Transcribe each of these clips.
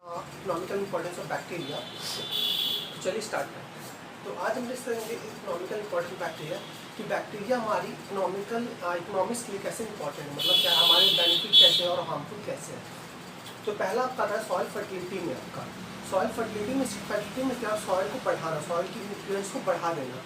Economical importance of bacteria. चलिए start करते हैं। तो आज हम डिस्कस करेंगे इकोनॉमिकल इंपॉर्टेंस बैक्टीरिया कि बैक्टीरिया हमारी इकोनॉमिक्स के लिए कैसे इंपॉर्टेंट है, मतलब क्या हमारे बेनिफिट कैसे है और हार्मफुल कैसे है। तो पहला आपका आता है सॉइल फर्टिलिटी में। आपका सॉइल फर्टिलिटी में क्या, सॉइल को बढ़ाना, सॉइल की न्यूट्रिएंट्स को बढ़ा देना,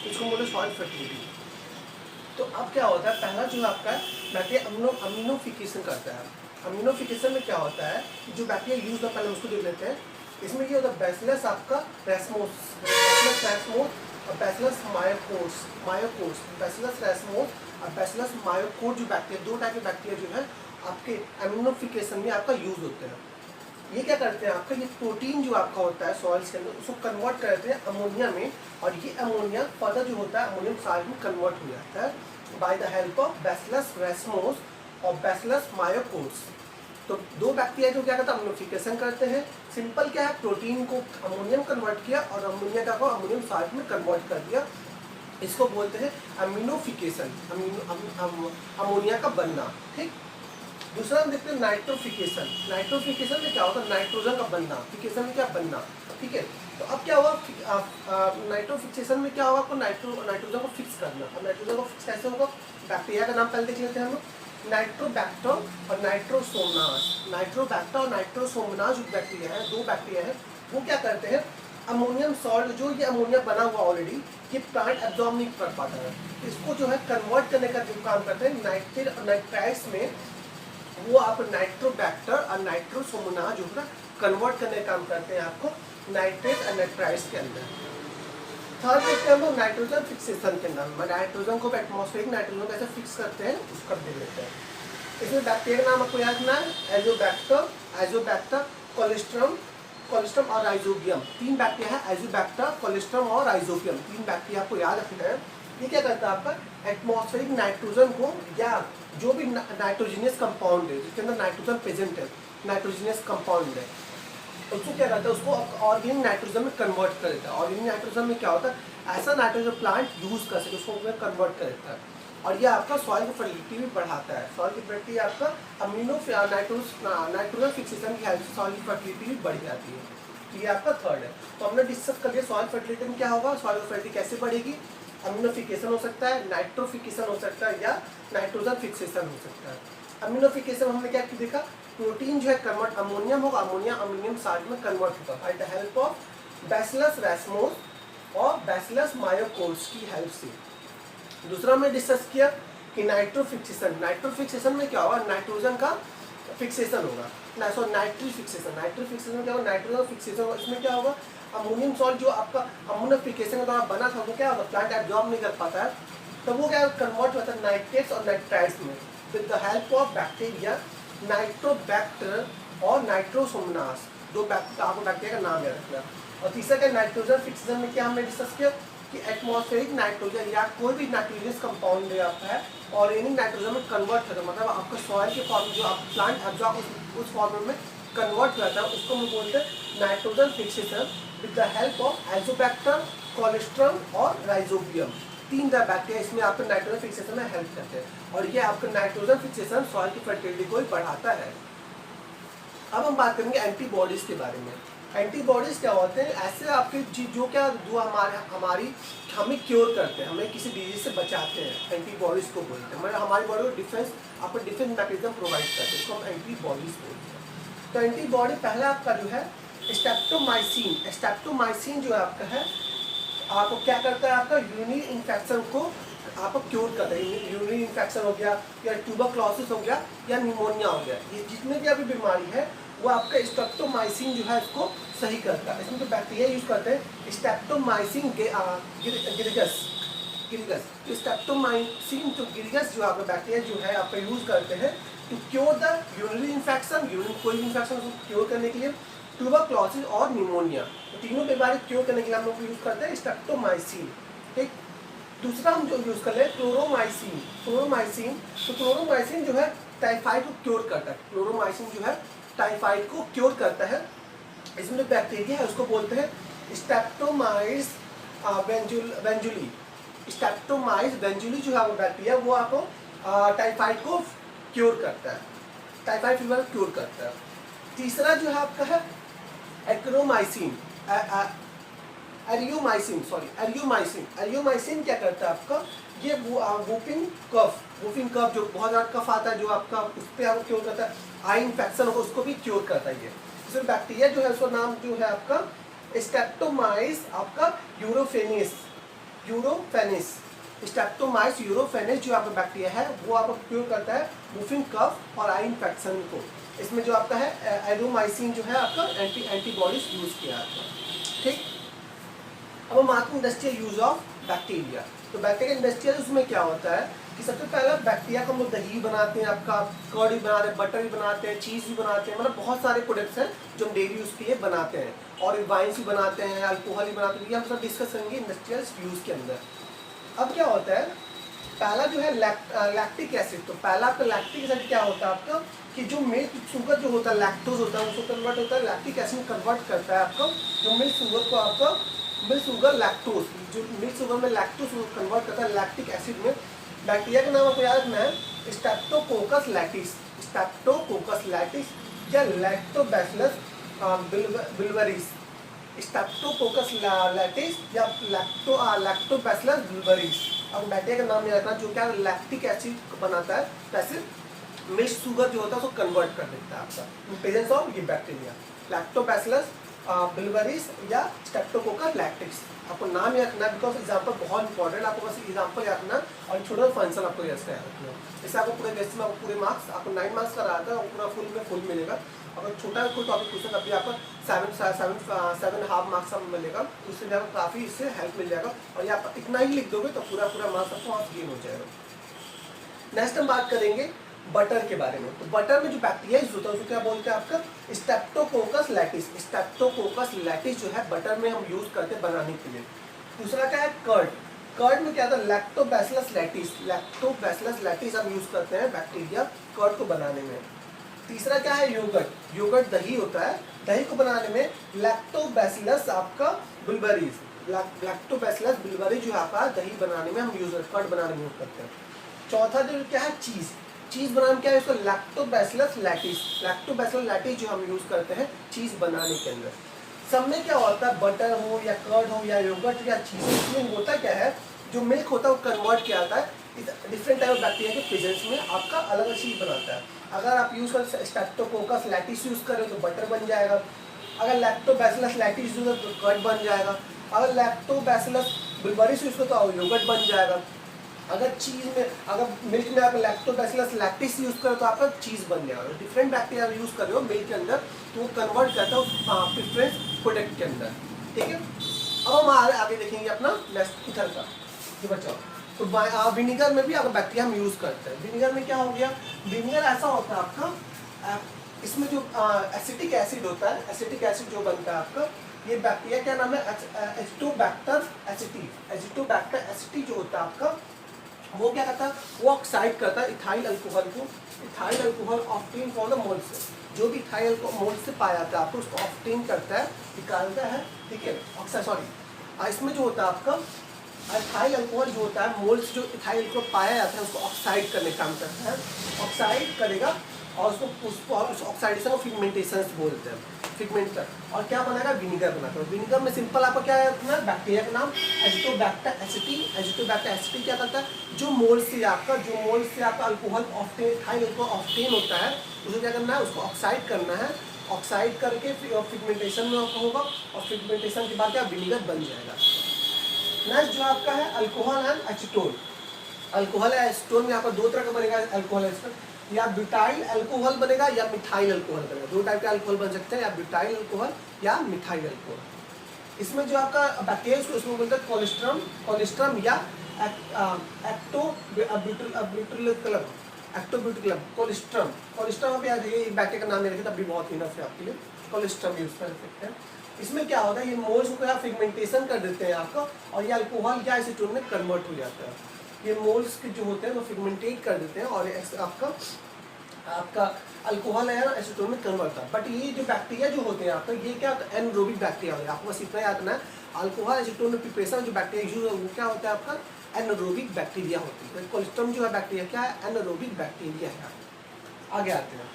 इसको बोले सॉइल फर्टिलिटी। तो अब क्या होता है, पहला जो आपका बैक्टीरिया अमीनोफिकेशन करता है। अमीनोफिकेशन में क्या होता है, जो बैक्टीरिया यूज होता है पहले उसको देख लेते हैं। इसमें ये होता है बैसिलस आपका रेस्मोस, बैसिलस रेस्मोस और बैसिलस मायोकोर्स, बैसिलस रेस्मोस और बैसिलस मायोकोर जो बैक्टीरिया, दो टाइप के बैक्टीरिया जो है आपके अमीनोफिकेशन में आपका यूज होते हैं। ये क्या करते हैं, आपका ये प्रोटीन जो आपका होता है सॉइल्स के अंदर उसको कन्वर्ट करते हैं अमोनिया में, और ये अमोनिया फर्दर जो होता है अमोनियम साल्ट में कन्वर्ट हो जाता है by the help of bacillus ramosus और बैसिलस मायोकोर्स। तो दो बैक्टीरिया जो क्या करता है अम्लोफिकेशन करते हैं। सिंपल क्या है, प्रोटीन को अमोनियम कन्वर्ट किया और अमोनिया को अमोनियम साल्ट में कन्वर्ट कर दिया। इसको बोलते हैं अमीनोफिकेशन, अमोनिया का बनना। ठीक। दूसरा हम देखते हैं नाइट्रोफिकेशन। नाइट्रोफिकेशन में क्या होता है, नाइट्रोजन का बनना, फिकेशन में क्या बनना। ठीक है। तो अब क्या हुआ, नाइट्रोफिकेशन में क्या होगा, आपको नाइट्रोजन को फिक्स करना। अब नाइट्रोजन को फिक्स कैसे होगा, बैक्टीरिया का नाम पहले देख लेते हैं हम लोग। नाइट्रोबैक्टर और नाइट्रोसोमनास। नाइट्रोबैक्टर और नाइट्रोसोमनास जो बैक्टीरिया है, दो बैक्टीरिया है, वो क्या करते हैं, अमोनियम सॉल्ट जो ये अमोनिया बना हुआ ऑलरेडी, ये प्लांट एब्जॉर्ब नहीं कर पाता है, इसको जो है कन्वर्ट करने का जो काम करते हैं नाइट्रेट और नाइट्राइट्स में, वो आप नाइट्रोबैक्टर और नाइट्रोसोमनास जो है कन्वर्ट करने का काम करते हैं आपको नाइट्रेट और नाइट्राइट्स के अंदर। थर्ड देखते हैं हम लोग नाइट्रोजन फिक्सेशन के अंदर। नाइट्रोजन को एटमॉस्फेरिक नाइट्रोजन कैसे फिक्स करते हैं उसका देख लेते हैं। इसमें बैक्टीरिया का नाम आपको याद रखना है, एजोबैक्टर, कोलेस्ट्रम और राइजोबियम। तीन बैक्टीरिया है, एजोबैक्टर, कोलेस्ट्रम और राइजोबियम, तीन बैक्टीरिया आपको याद रखना है। ये क्या करता है, आपका एटमॉस्फेरिक नाइट्रोजन को या जो भी नाइट्रोजिनियस कंपाउंड है जिसके अंदर नाइट्रोजन प्रेजेंट है, नाइट्रोजिनियस कंपाउंड है, उसको क्या करता है, उसको ऑर्गेनिक नाइट्रोजन में कन्वर्ट कर देता है। ऑर्गेनिक नाइट्रोजन में क्या होता है, ऐसा नाइट्रोजन प्लांट यूज कर सके उसको कन्वर्ट कर देता है, और ये आपका सॉइल की फर्टिलिटी भी बढ़ाता है। सॉइल की फर्टिलिटी आपका नाइट्रोजन फिक्सेशन की हेल्प से सॉइल की फर्टिलिटी भी बढ़ जाती है। तो ये आपका थर्ड है। तो हमने डिस्कस कर लिया सॉइल फर्टिलिटी में क्या होगा, सॉइल फर्टिलिटी कैसे बढ़ेगी। अमीनोफिकेशन हो सकता है, नाइट्रोफिकेशन हो सकता है, या नाइट्रोजन फिक्सेशन हो सकता है। अमीनोफिकेशन हमने क्या देखा, प्रोटीन जो है कन्वर्ट अमोनियम होगा, अमोनिया अमोनियम साल्ट में कन्वर्ट होगा by the help of bacillus ramosus और बैसिलस मायोकोर्स की हेल्प से। दूसरा हमने डिस्कस किया कि नाइट्रोफिक्सेशन। नाइट्रोफिक्सेशन में क्या होगा, नाइट्रोजन का फिक्सेशन होगा, नाइट्रोफिक्सेशन में क्या होगा, नाइट्रोजन फिक्सेशन होगा। इसमें क्या होगा, अमोनियम सॉल्ट जो आपका अमोनिफिकेशन के द्वारा बना था वो क्या होगा, प्लांट एब्जॉर्ब नहीं कर पाता है, तो वो क्या कन्वर्ट होता है नाइट्रेट्स और नाइट्राइट्स में with the help of bacteria Nitrobacter और नाइट्रोसोमनास। दो आपको बैक्टीरिया का नाम याद रखना। और तीसरा क्या, नाइट्रोजन फिक्सेशन में क्या हमने डिस्कस किया कि एटमॉस्फेरिक नाइट्रोजन या कोई भी नाइट्रोजनस कंपाउंड है आपका है ऑर्गेनिक नाइट्रोजन में कन्वर्ट करता है, मतलब आपका सॉइल के फॉर्म जो आप प्लांट एब्जॉर्ब उस फॉर्म में कन्वर्ट करता है, उसको हम बोलते हैं nitrogen fixation with the help of Azotobacter, colostrum और राइजोबियम। तीन बैक्टीरिया इसमें आपको नाइट्रोजन फिक्सेशन में हेल्प करते हैं, और ये आपका नाइट्रोजन फिक्सेशन सॉइल की फर्टिलिटी को ही बढ़ाता है। अब हम बात करेंगे एंटीबॉडीज के बारे में। एंटीबॉडीज क्या होते हैं, ऐसे आपके जो क्या जो हमारी हमें क्योर करते हैं, हमें किसी डिजीज से बचाते हैं, एंटीबॉडीज को बोलते हैं। मतलब हमारी बॉडी को डिफेंस आपको डिफेंस मैकेनिज्म प्रोवाइड करते हैं, इसको हम एंटीबॉडीज बोलते हैं। तो एंटीबॉडी पहला आपका जो है स्ट्रेप्टोमाइसिन। स्ट्रेप्टोमाइसिन जो है आपका है, आपको क्या करता है, आपका यूरिनरी इन्फेक्शन को आपको क्योर करता है। यूरिनरी इन्फेक्शन हो गया या ट्यूबरक्लोसिस हो गया या निमोनिया हो गया, ये जितने भी अभी बीमारी है वो आपका स्ट्रेप्टोमाइसिन जो है इसको सही करता है। इसमें जो बैक्टीरिया यूज करते हैं स्ट्रेप्टोमाइसिन गिरिगस। स्ट्रेप्टोमाइसिन जो गिरिगस जो आपका बैक्टीरिया जो है आपका यूज करते हैं to cure the urinary infection, urine कोई भी इन्फेक्शन उसको क्योर करने के लिए, ट्यूबरक्लोसिस और निमोनिया, तो तीनों बीमारी क्योर करने के लिए हम लोग यूज करते हैं स्ट्रेप्टोमाइसिन। ठीक। दूसरा हम जो यूज कर ले क्लोरोमाइसिन। तो क्लोरोमाइसिन जो है टाइफाइड को क्योर करता है। क्लोरोमाइसिन जो है टाइफाइड को क्योर करता है। इसमें जो बैक्टीरिया है उसको बोलते हैं स्ट्रेप्टोमाइज वेंजुली। स्ट्रेप्टोमाइज वेंजुली जो है वो बैक्टीरिया वो आपको टाइफाइड को क्योर करता है, टाइफाइड फीवर क्योर करता है। तीसरा जो है आपका है एक्रोमाइसिन, एरियोमाइसिन क्या करता है आपका, ये वूफिंग कफ जो बहुत ज़्यादा कफ आता है जो आपका, उस पर आपको क्योर करता है, आई इन्फेक्शन हो उसको भी क्योर करता है ये। इसमें बैक्टीरिया जो है उसका नाम जो है आपका स्ट्रेप्टोमाइस आपका यूरोफेनिस, स्ट्रेप्टोमाइस यूरोफेनिस जो आपका बैक्टीरिया है वो आपको क्योर करता है वूफिंग कफ और आई इन्फेक्शन को। इसमें जो आपका है एरियोमाइसिन जो है आपका एंटीबॉडीज यूज किया जाता है। ठीक, अब हम आते हैं इंडस्ट्रियल यूज ऑफ बैक्टीरिया। तो बैक्टीरिया इंडस्ट्रियल उसमें क्या होता है कि सबसे पहला बैक्टीरिया को हम लोग दही बनाते हैं, आपका कर्ड भी बनाते हैं, बटर भी बनाते हैं, चीज़ भी बनाते हैं, मतलब बहुत सारे प्रोडक्ट्स हैं जो हम डेली यूज़ के लिए बनाते हैं, और वाइन्स भी बनाते हैं, अल्कोहल भी बनाते हैं, ये हम सब डिस्कस करेंगे इंडस्ट्रियल यूज़ के अंदर। अब क्या होता है, पहला जो है लैक्टिक एसिड। तो पहला आपका लैक्टिक एसिड क्या होता है आपका कि जो मिल्क शुगर जो होता है लैक्टोज होता है उसको कन्वर्ट होता है, लैक्टिक एसिड कन्वर्ट करता है आपका जो मिल्क शुगर को, आपका मिल्क शुगर लैक्टोज, जो मिल्क शुगर में लैक्टोज कन्वर्ट करता है लैक्टिक एसिड में। बैक्टीरिया का नाम आपको याद रखना है स्ट्रेप्टोकोकस लैटिस, स्ट्रेप्टोकोकस लैटिस या लैक्टोबैसिलस बिल्वरीज, स्ट्रेप्टोकोकस लैटिस या लैक्टोबैसिलस बिल्वरीज। अब बैक्टीरिया का नाम याद रखना जो क्या लैक्टिक एसिड बनाता है, वैसे मिल्क शुगर जो होता है उसको कन्वर्ट कर देता है आपका, इन प्रेजेंस ऑफ ये बैक्टीरिया लैक्टोबैसिलस बिल्वरीज या स्ट्रेप्टोकोकस लैक्टिस। आपको नाम याद रखना बिकॉज एग्जाम्पल बहुत इंपॉर्टेंट, आपको बस एग्जाम्पल याद रखना और छोटा फंक्शन आपको याद रखना। इससे आपको पूरे बेसिस में आपको पूरे मार्क्स, आपको 9 मार्क्स का रहा था और पूरा फुल में फुल मिलेगा। अगर छोटा कोई टॉपिक पूछे तब भी आपको 7.5 मार्क्स आपको मिलेगा, उससे भी आपको काफ़ी इससे हेल्प मिल जाएगा, और ये आप इतना ही लिख दोगे तो पूरा मार्क्स आपको वहाँ गेन हो जाएगा। नेक्स्ट हम बात करेंगे बटर के बारे में। तो बटर में जो बैक्टीरिया होता है उसको क्या बोलते हैं आपका स्ट्रेप्टोकोकस लैटिस, स्ट्रेप्टोकोकस लैटिस जो है बटर में हम यूज करते हैं बनाने के लिए। दूसरा क्या है कर्ड, कर्ड में क्या था लैक्टोबैसिलस लैटिस, लैक्टोबैसिलस लैटिस हम यूज करते हैं बैक्टीरिया कर्ड को बनाने में। तीसरा क्या है योगर्ट, योगर्ट दही होता है, दही को बनाने में लैक्टोबैसिलस आपका बिल्वरीज, लैक्टोबैसिलस बिल्वरीज जो है आपका दही बनाने में हम यूज कर्ड बनाने में यूज करते हैं। चौथा जो क्या है चीज़, चीज़ बनाना क्या है इसको लैक्टोबैसिलस लैटिस, लैक्टोबैसिलस लैटिस जो हम यूज़ करते हैं चीज़ बनाने के अंदर। सब में क्या होता है बटर हो या कर्ड हो या योगर्ट या चीज़, इसमें होता क्या है जो मिल्क होता है वो कन्वर्ट किया जाता है डिफरेंट टाइप ऑफ बैक्टीरिया के प्रेजेंस में, आपका अलग अलग चीज़ बनाता है। अगर आप यूज़ कर स्ट्रेप्टोकोकस लैटिस यूज़ करें तो बटर बन जाएगा, अगर लैक्टोबैसिलस लैटिस यूज़ करें तो कर्ड बन जाएगा, अगर लैक्टोबैसिलस बिल्वरीज यूज़ करें तो योगर्ट बन जाएगा, अगर चीज़ में अगर मिल्क में आप लैक्टोबैसिलस लैक्टिस यूज़ करो तो आपका चीज़ बन जाएगा। डिफरेंट बैक्टीरिया यूज़ कर रहे हो मिल्क के अंदर तो वो कन्वर्ट करता है उस डिफरेंट प्रोडक्ट के अंदर। ठीक है, अब हम आगे देखेंगे अपना नेक्स्ट इधर का जो बचाओ। तो विनीगर में भी अगर बैक्टीरिया हम यूज़ करते हैं, विनीगर में क्या हो गया, विनीगर ऐसा होता है आपका इसमें जो एसिटिक एसिड होता है, एसिटिक एसिड जो बनता है आपका, ये बैक्टीरिया क्या नाम है एजिटोबैक्टर एसिटी, एजिटोबैक्टर एसिटी जो होता है आपका वो क्या करता है वो ऑक्साइड करता है इथाइल अल्कोहल को, ethyl alcohol obtain from the mould से, जो भी इथाइल मोल्ड से पाया जाता है आपको उसको ऑब्टेन करता है, निकालता है। ठीक है, ऑक्साइड सॉरी इसमें जो होता है आपका इथाइल अल्कोहल जो होता है मोल्ड से जो इथाइल अल्कोहल पाया जाता है उसको ऑक्साइड करने का काम करता है, ऑक्साइड करेगा और उसको उस ऑक्साइडेशन और फिगमेंटेशन बोलते हैं, फिगमेंट कर, और क्या बनाएगा विनीगर बनाता है। विनीगर में सिंपल आपको क्या है बैक्टीरिया का नाम एजिटोबैक्टर एसिटी, एजिटोबैक्टर एसिटी क्या करता है जो मोल्ड से आपका alcohol often ethyl alcohol often होता है उसको क्या करना है उसको ऑक्साइड करना है, ऑक्साइड करके फिगमेंटेशन में होगा और फिगमेंटेशन के बाद क्या विनीगर बन जाएगा। नेक्स्ट जो आपका है अल्कोहल एंड एसीटोन, अल्कोहल है एसीटोन में आपका दो तरह का बनेगा अल्कोहल एसीटोन, या ब्यूटाइल अल्कोहल बनेगा या मिथाइल अल्कोहल बनेगा, दो टाइप के अल्कोहल बन सकते हैं या ब्यूटाइल अल्कोहल या मिथाइल अल्कोहल। इसमें जो आपका बैक्टीरिया उसको इसमें बोलते हैं कोलेस्ट्रम या एक्टोब्यूटिलम कोलेस्ट्रम, कोलेस्ट्रम पे आ जाइए, एक बैक्टीरिया का नाम ले रखिए तब भी बहुत इनफ है आपके लिए, कोलेस्ट्रम यूज कर सकते हैं। इसमें क्या होता है ये मोल्स को फिगमेंटेशन कर देते हैं आपका और ये अल्कोहल या एसीटोन में कन्वर्ट हो जाता है, ये मोल्स के जो होते हैं वो फिगमेंटेट कर देते हैं और आपका अल्कोहल है एसीटोन में कन्वर्ट होता है। बट ये जो बैक्टीरिया जो होते हैं आपका ये क्या होता है एनरोबिक बैक्टीरिया होता है, आपको बस इतना याद रखना है अल्कोहल एसीटोन में प्रिपरेशन जो बैक्टीरिया यूज वो क्या होता है आपका एनरोबिक बैक्टीरिया होती है। कोलेस्ट्रम जो है बैक्टीरिया क्या है एनरोबिक बैक्टीरिया है। आगे आते हैं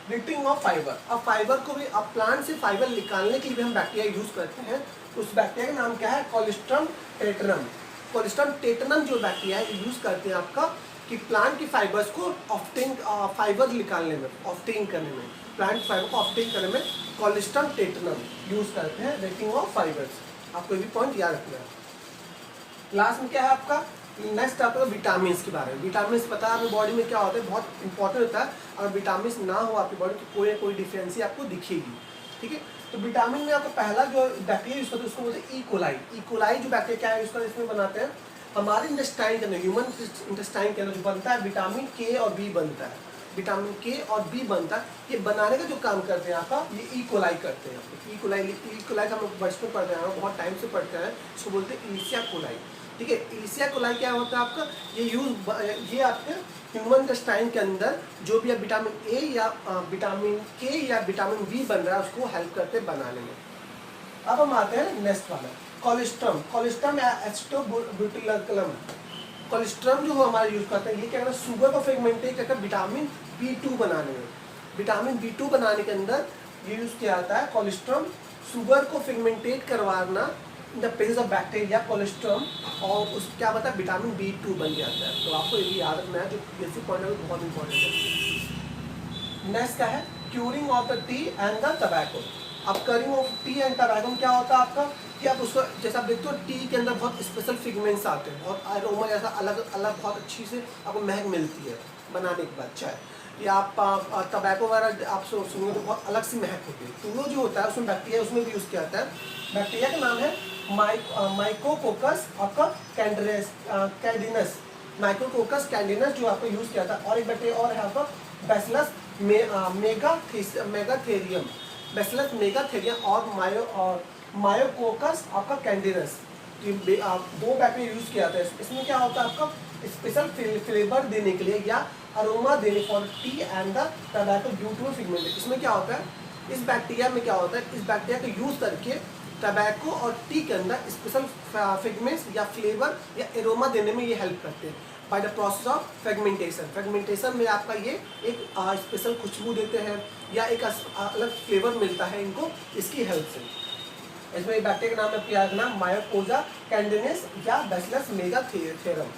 रिटिंग ऑफ फाइबर। अब फाइबर को भी, अब प्लांट से फाइबर निकालने के लिए भी हम बैक्टीरिया यूज करते हैं। उस बैक्टीरिया का नाम क्या है? कोलिस्ट्रम टेटनम। कोलिस्ट्रम टेटनम जो बैक्टीरिया है यूज करते हैं आपका कि प्लांट की फाइबर्स को ऑफ्टेन, फाइबर निकालने में, ऑफ्टेन करने में, प्लांट फाइबर को ऑफ्टेन करने में कोलिस्ट्रम टेटनम यूज करते हैं। रेटिंग ऑफ फाइबर्स, आपको ये भी पॉइंट याद रखना है। लास्ट में क्या है आपका? नेक्स्ट आपका विटामिन के बारे में। विटामिन पता है आपकी बॉडी में क्या होता है, बहुत इंपॉर्टेंट होता है। अगर विटामिन ना हो आपकी बॉडी तो कोई ना कोई डिफिशियंसी आपको दिखेगी, ठीक है। तो विटामिन में आपको पहला जो बैक्टीरिया यूज करते हैं उसको बोलते हैं इकोलाई। इकोलाई जो बैक्टीरिया क्या है यूज करते हैं, इसमें बनाते हैं हमारे इंटेस्टाइन के अंदर, ह्यूमन इंटेस्टाइन के अंदर जो बनता है विटामिन के और बी बनता है, विटामिन के और बी बनता है। ये बनाने का जो काम करते हैं आपका, ये इकोलाई करते हैं। इकोलाई का हम लोग बचपन पढ़ते हैं, बहुत टाइम से पढ़ते हैं, इसको बोलते हैं इलिशिया कोलाई, ठीक है। इलिशिया कोलाई क्या होता है आपका? ये आपके ह्यूमन इंटेस्टाइन के अंदर जो भी विटामिन ए या विटामिन के या विटामिन बी बन रहा है उसको हेल्प करते हैं बनाने में। अब हम आते हैं नेक्स्ट वाला, कोलेस्ट्रम। कोलेस्ट्रम या एसिटोब्यूटिलकलम। कोलेस्ट्रम जो हमारा यूज करते हैं, ये क्या करता है? शुगर को फ्रेगमेंटेट करके विटामिन B2 बनाने में, विटामिन B2 बनाने के अंदर ये यूज किया जाता है कोलेस्ट्रम। शुगर को फ्रेगमेंटेट करवाना in the presence of bacteria colostrum, और उस क्या बता विटामिन B2 बन जाता है। तो आपको ये भी याद रखना है, जो बेसिक पॉइंट है वो बहुत इंपॉर्टेंट है। नेक्स्ट क्या है? Curing of the tea and the tobacco. अब curing of tea and tobacco में क्या होता है आपका कि आप उसको, जैसे आप देखते हो टी के अंदर बहुत स्पेशल फिगमेंट्स आते हैं, बहुत अरोमा जैसा अलग अलग बहुत अच्छी से आपको महक मिलती है बनाने के बाद चाय, या आप टबैको वगैरह आप सुनिए तो बहुत अलग सी महक होती है। तो वो जो होता है उसमें बैक्टीरिया, उसमें भी यूज़ किया जाता है। बैक्टीरिया का नाम है माइकोकोकस आपका कैंडिनस, माइकोकोकस कैंडिनस जो आपको यूज़ किया था। और एक बैक्टीरिया और है आपका बैसिलस मेगाथेरियम, बैसिलस मेगाथेरियम और मायोकोकस आपका कैंडिनस। दो बैक्टीरिया यूज़ किया था। इसमें क्या होता है आपका? स्पेशल फ्लेवर देने के लिए या अरोमा देने for T and the tobacco beautiful figment. इसमें क्या होता है? इस बैक्टीरिया में क्या होता है? इस बैक्टीरिया को यूज़ करके टबैको और टी के अंदर स्पेशल फिगमेंट्स या फ्लेवर या एरोमा देने में ये हेल्प करते हैं by the process of fragmentation. Fragmentation में आपका ये एक स्पेशल खुशबू देते हैं या एक अलग फ्लेवर मिलता है इनको, इसकी हेल्प से। इसमें बैक्टीरिया का नाम है, क्या नाम? मायोकोजा कैंडिनेस या बैसिलस मेगाथेरियम।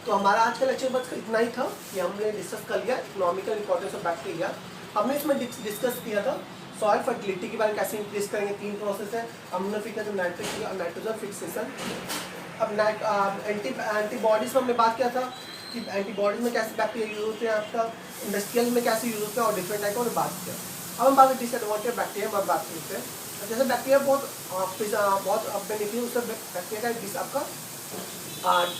तो हमारा आज का लेक्चर बस इतना ही था कि हमने डिस्कस कर लिया इकोनॉमिकल इंपॉर्टेंस ऑफ बैक्टीरिया। हमने इसमें डिस्कस किया था सॉइल फर्टिलिटी के बारे में कैसे इंक्रीज करेंगे। 3 प्रोसेस है, अम्नोफिकेशन, नाइट्रोजन फिक्सेशन। अब एंटीबॉडीज में हमने बात किया था कि एंटीबॉडीज में कैसे बैक्टीरिया यूज होते हैं, आपका इंडस्ट्रियल में कैसे यूज होते हैं और डिफरेंट टाइप में बात किया। अब हम बात डिसएडवांटेज बैक्टीरिया में बात करते हैं। जैसे बैक्टीरिया बहुत बेनिफिट, उससे बैक्टीरिया का आपका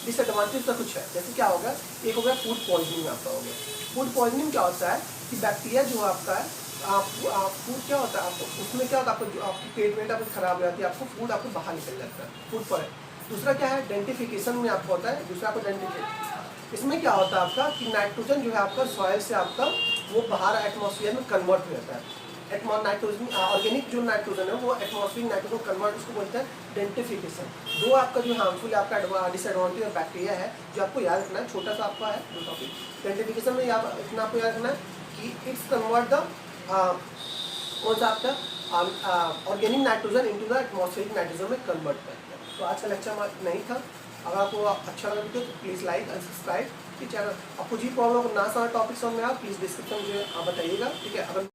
डिसएडवांटेज का कुछ है। जैसे क्या होगा? एक हो गया फूड पॉइजनिंग आपका हो गया। फूड पॉइजनिंग क्या होता है कि बैक्टीरिया जो आपका है, फूड क्या होता है आपको, उसमें क्या होता है आपको, आपकी पेट वेट आपको खराब हो जाती है, आपको फूड आपको बाहर निकल जाता है फूड पर। दूसरा क्या है? डेंटिफिकेशन में आपको होता है, दूसरा आपको डेंटिफिकेशन। इसमें क्या होता है आपका कि नाइट्रोजन जो है आपका सॉइल से आपका वो बाहर एटमॉस्फेयर में कन्वर्ट हो जाता है। नाइट्रोजन, ऑर्गेनिक जो नाइट्रोजन है वो एटमॉस्फेरिक नाइट्रोजन कन्वर्ट, उसको बोलते हैं डेंटिफिकेशन। दो आपका जो हार्मफुल आपका डिसएडवांटेज ऑफ बैक्टीरिया है जो आपको याद रखना है, छोटा सा आपका है दो टॉपिक। डेंटिफिकेशन में इतना आपको याद रखना है कि इट्स कन्वर्ट द कौन सा आपका organic nitrogen into the atmospheric nitrogen में कन्वर्ट करता है। तो आज का लेक्चर नहीं था। अगर आपको अच्छा लगा तो प्लीज़ लाइक एंड सब्सक्राइब की चैनल। आपको जी प्रॉब्लम को ना सारा टॉपिक समझ में आया प्लीज़ डिस्क्रिप्शन में बताइएगा, ठीक है। अगर